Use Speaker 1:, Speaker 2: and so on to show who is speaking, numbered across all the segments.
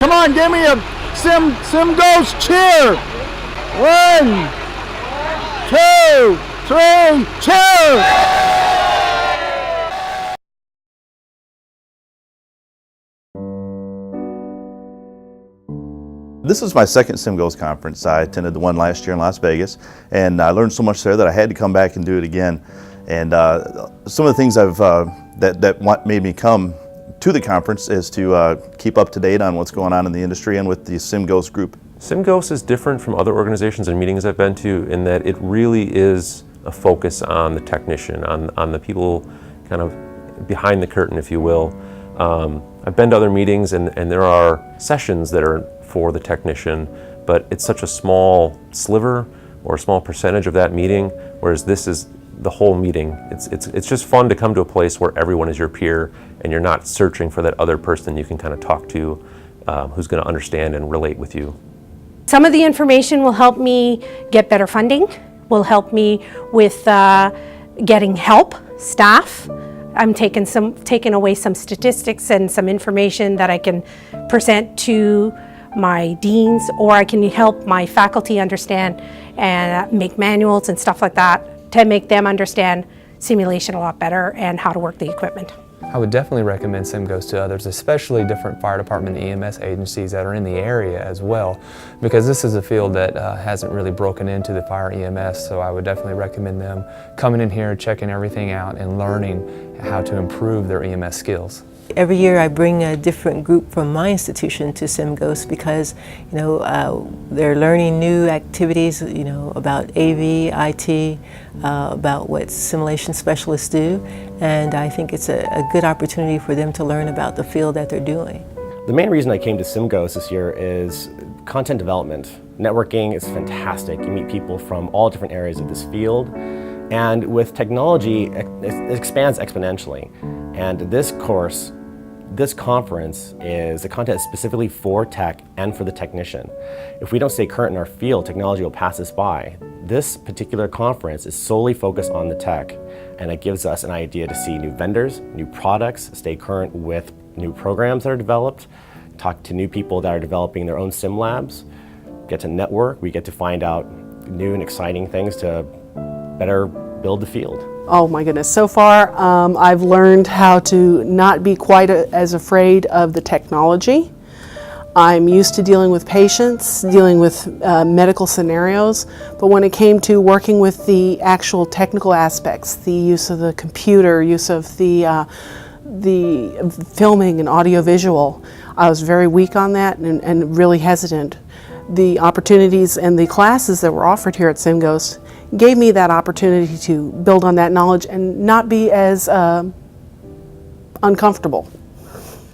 Speaker 1: Come on, give me a SimGHOSTS cheer. 1, 2, 3, cheer. This is my second SimGHOSTS conference. I attended the one last year in Las Vegas, and I learned so much there that I had to come back and do it again. And some of the things that made me come to the conference is to keep up to date on what's going on in the industry and with the SimGHOSTS group.
Speaker 2: SimGHOSTS is different from other organizations and meetings I've been to in that it really is a focus on the technician, on the people kind of behind the curtain, if you will. I've been to other meetings and there are sessions that are for the technician, but it's such a small sliver or a small percentage of that meeting, whereas this is the whole meeting. It's just fun to come to a place where everyone is your peer and you're not searching for that other person you can kind of talk to who's going to understand and relate with you.
Speaker 3: Some of the information will help me get better funding, will help me with getting help, staff. I'm taking away some statistics and some information that I can present to my deans, or I can help my faculty understand and make manuals and stuff like that to make them understand simulation a lot better and how to work the equipment.
Speaker 4: I would definitely recommend SimGHOSTS to others, especially different fire department and EMS agencies that are in the area as well, because this is a field that hasn't really broken into the fire EMS, so I would definitely recommend them coming in here, checking everything out, and learning how to improve their EMS skills.
Speaker 5: Every year I bring a different group from my institution to SimGHOSTS because, they're learning new activities, about AV, IT, about what simulation specialists do, and I think it's a good opportunity for them to learn about the field that they're doing.
Speaker 6: The main reason I came to SimGHOSTS this year is content development. Networking is fantastic. You meet people from all different areas of this field, and with technology, it expands exponentially. And this conference is a content specifically for tech and for the technician. If we don't stay current in our field, technology will pass us by. This particular conference is solely focused on the tech, and it gives us an idea to see new vendors, new products, stay current with new programs that are developed, talk to new people that are developing their own sim labs, get to network, we get to find out new and exciting things to better build the field.
Speaker 7: Oh my goodness, so far I've learned how to not be quite as afraid of the technology. I'm used to dealing with patients, dealing with medical scenarios, but when it came to working with the actual technical aspects, the use of the computer, use of the filming and audiovisual, I was very weak on that and really hesitant. The opportunities and the classes that were offered here at SimGHOSTS gave me that opportunity to build on that knowledge and not be as uncomfortable.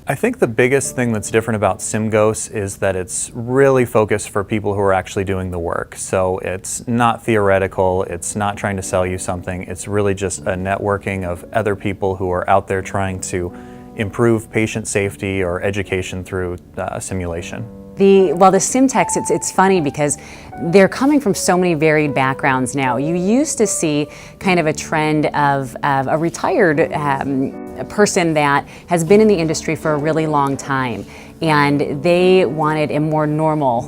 Speaker 8: I think the biggest thing that's different about SimGHOSTS is that it's really focused for people who are actually doing the work. So it's not theoretical, it's not trying to sell you something, it's really just a networking of other people who are out there trying to improve patient safety or education through simulation.
Speaker 9: The SimTechs, it's funny because they're coming from so many varied backgrounds now. You used to see kind of a trend of a retired person that has been in the industry for a really long time, and they wanted a more normal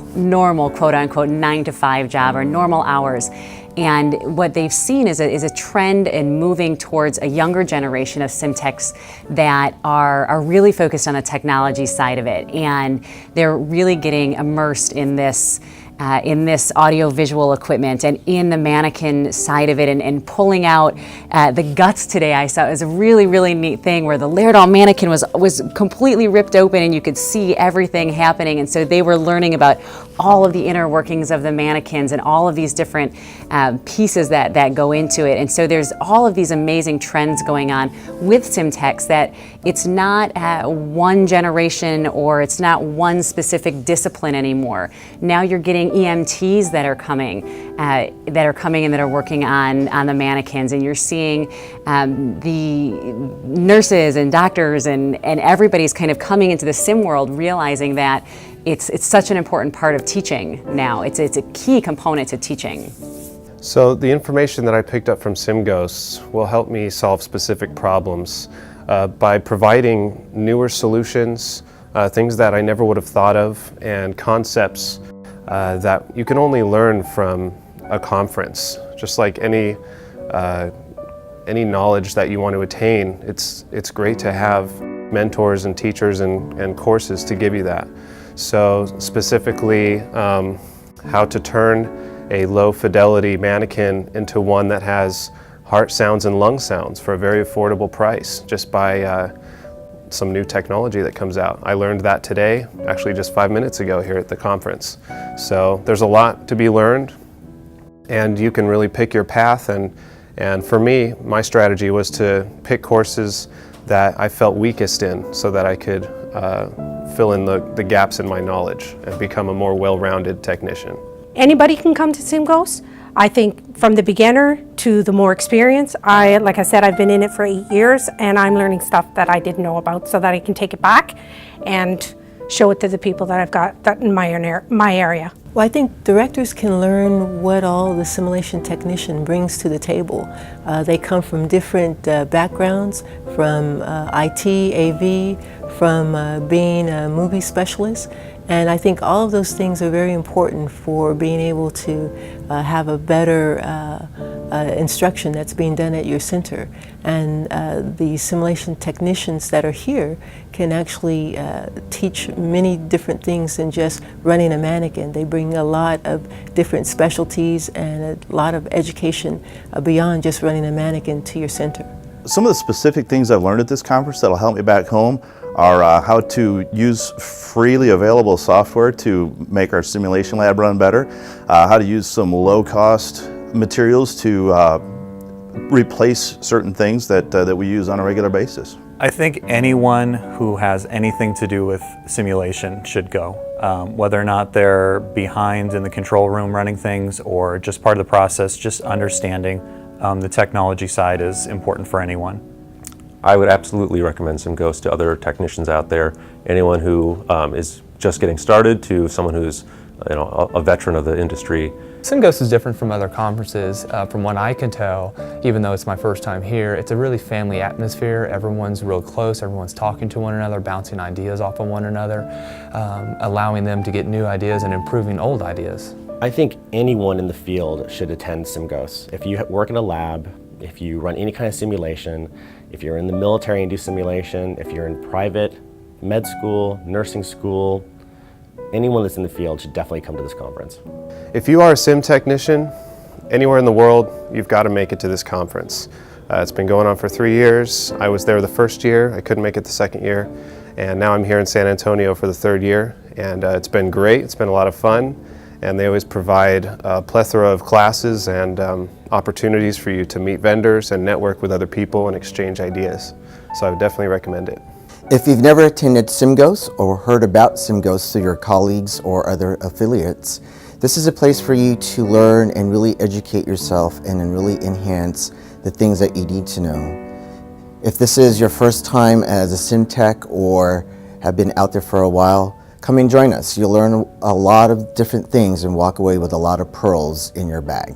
Speaker 9: quote-unquote 9-to-5 job or normal hours. And what they've seen is a trend in moving towards a younger generation of SimTechs that are really focused on the technology side of it, and they're really getting immersed in this audio-visual equipment and in the mannequin side of it, and pulling out the guts today. I saw it was a really neat thing where the Laerdal mannequin was completely ripped open and you could see everything happening, and so they were learning about all of the inner workings of the mannequins and all of these different pieces that go into it. And so there's all of these amazing trends going on with SimTechs, that it's not one generation or it's not one specific discipline anymore. Now you're getting EMTs that are coming and that are working on the mannequins, and you're seeing the nurses and doctors and everybody's kind of coming into the sim world, realizing that it's such an important part of teaching now. It's a key component to teaching.
Speaker 10: So the information that I picked up from SimGHOSTS will help me solve specific problems by providing newer solutions, things that I never would have thought of, and concepts that you can only learn from a conference. Just like any knowledge that you want to attain, it's great to have mentors and teachers and courses to give you that. So specifically, how to turn a low fidelity mannequin into one that has heart sounds and lung sounds for a very affordable price, just by some new technology that comes out. I learned that today, actually just 5 minutes ago here at the conference. So there's a lot to be learned, and you can really pick your path. And for me, my strategy was to pick courses that I felt weakest in, so that I could fill in the gaps in my knowledge and become a more well-rounded technician.
Speaker 3: Anybody can come to SimGHOSTs. I think from the beginner to the more experienced. Like I said, I've been in it for 8 years, and I'm learning stuff that I didn't know about, so that I can take it back and show it to the people that I've got that in my area.
Speaker 5: Well, I think directors can learn what all the simulation technician brings to the table. They come from different backgrounds, from IT, AV, from being a movie specialist. And I think all of those things are very important for being able to have a better instruction that's being done at your center. And the simulation technicians that are here can actually teach many different things than just running a mannequin. They bring a lot of different specialties and a lot of education beyond just running a mannequin to your center.
Speaker 1: Some of the specific things I've learned at this conference that'll help me back home are how to use freely available software to make our simulation lab run better, how to use some low-cost materials to replace certain things that we use on a regular basis.
Speaker 8: I think anyone who has anything to do with simulation should go. Whether or not they're behind in the control room running things or just part of the process, just understanding the technology side is important for anyone.
Speaker 2: I would absolutely recommend SimGHOSTs to other technicians out there. Anyone who is just getting started to someone who's a veteran of the industry.
Speaker 4: SimGHOSTs is different from other conferences. From what I can tell, even though it's my first time here, it's a really family atmosphere. Everyone's real close, everyone's talking to one another, bouncing ideas off of one another, allowing them to get new ideas and improving old ideas.
Speaker 6: I think anyone in the field should attend SimGHOSTs. If you work in a lab, if you run any kind of simulation, if you're in the military and do simulation, if you're in private, med school, nursing school, anyone that's in the field should definitely come to this conference.
Speaker 10: If you are a sim technician anywhere in the world, you've got to make it to this conference. It's been going on for 3 years. I was there the first year, I couldn't make it the second year, and now I'm here in San Antonio for the 3rd year, and it's been great, it's been a lot of fun, and they always provide a plethora of classes and opportunities for you to meet vendors and network with other people and exchange ideas. So I would definitely recommend it.
Speaker 11: If you've never attended SimGHOSTs or heard about SimGHOSTs through your colleagues or other affiliates, this is a place for you to learn and really educate yourself and then really enhance the things that you need to know. If this is your first time as a sim tech or have been out there for a while, come and join us. You'll learn a lot of different things and walk away with a lot of pearls in your bag.